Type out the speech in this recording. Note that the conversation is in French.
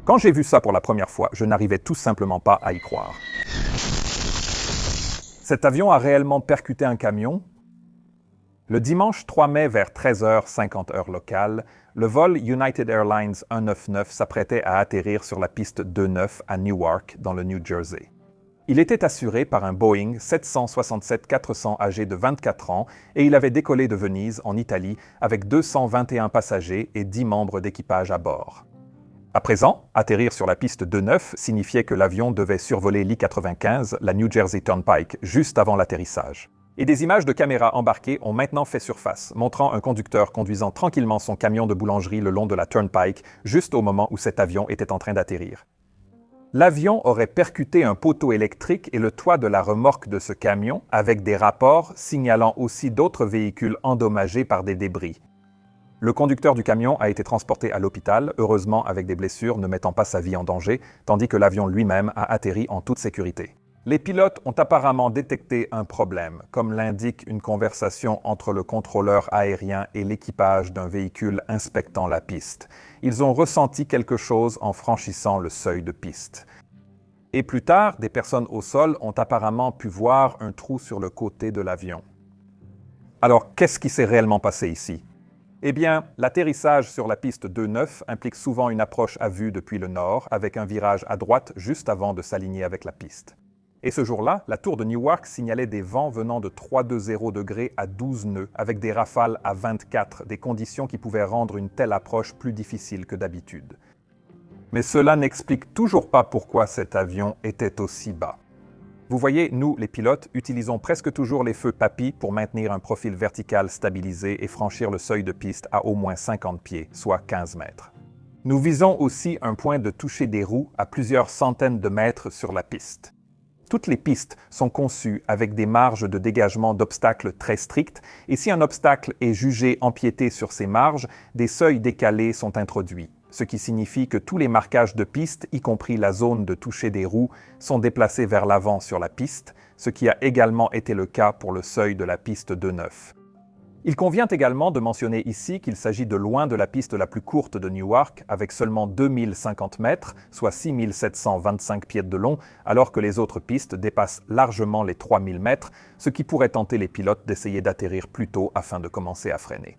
Quand j'ai vu ça pour la première fois, je n'arrivais tout simplement pas à y croire. Cet avion a réellement percuté un camion? Le dimanche 3 mai vers 13h50 heure locale, le vol United Airlines 199 s'apprêtait à atterrir sur la piste 29 à Newark, dans le New Jersey. Il était assuré par un Boeing 767-400 âgé de 24 ans et il avait décollé de Venise, en Italie, avec 221 passagers et 10 membres d'équipage à bord. À présent, atterrir sur la piste 29 signifiait que l'avion devait survoler l'I-95, la New Jersey Turnpike, juste avant l'atterrissage. Et des images de caméras embarquées ont maintenant fait surface, montrant un conducteur conduisant tranquillement son camion de boulangerie le long de la Turnpike, juste au moment où cet avion était en train d'atterrir. L'avion aurait percuté un poteau électrique et le toit de la remorque de ce camion, avec des rapports signalant aussi d'autres véhicules endommagés par des débris. Le conducteur du camion a été transporté à l'hôpital, heureusement avec des blessures ne mettant pas sa vie en danger, tandis que l'avion lui-même a atterri en toute sécurité. Les pilotes ont apparemment détecté un problème, comme l'indique une conversation entre le contrôleur aérien et l'équipage d'un véhicule inspectant la piste. Ils ont ressenti quelque chose en franchissant le seuil de piste. Et plus tard, des personnes au sol ont apparemment pu voir un trou sur le côté de l'avion. Alors, qu'est-ce qui s'est réellement passé ici? Eh bien, l'atterrissage sur la piste 29 implique souvent une approche à vue depuis le nord, avec un virage à droite juste avant de s'aligner avec la piste. Et ce jour-là, la tour de Newark signalait des vents venant de 320 degrés à 12 nœuds, avec des rafales à 24, des conditions qui pouvaient rendre une telle approche plus difficile que d'habitude. Mais cela n'explique toujours pas pourquoi cet avion était aussi bas. Vous voyez, nous, les pilotes, utilisons presque toujours les feux PAPI pour maintenir un profil vertical stabilisé et franchir le seuil de piste à au moins 50 pieds, soit 15 mètres. Nous visons aussi un point de toucher des roues à plusieurs centaines de mètres sur la piste. Toutes les pistes sont conçues avec des marges de dégagement d'obstacles très strictes et si un obstacle est jugé empiéter sur ces marges, des seuils décalés sont introduits, ce qui signifie que tous les marquages de piste, y compris la zone de toucher des roues, sont déplacés vers l'avant sur la piste, ce qui a également été le cas pour le seuil de la piste 29. Il convient également de mentionner ici qu'il s'agit de loin de la piste la plus courte de Newark, avec seulement 2050 mètres, soit 6725 pieds de long, alors que les autres pistes dépassent largement les 3000 mètres, ce qui pourrait tenter les pilotes d'essayer d'atterrir plus tôt afin de commencer à freiner.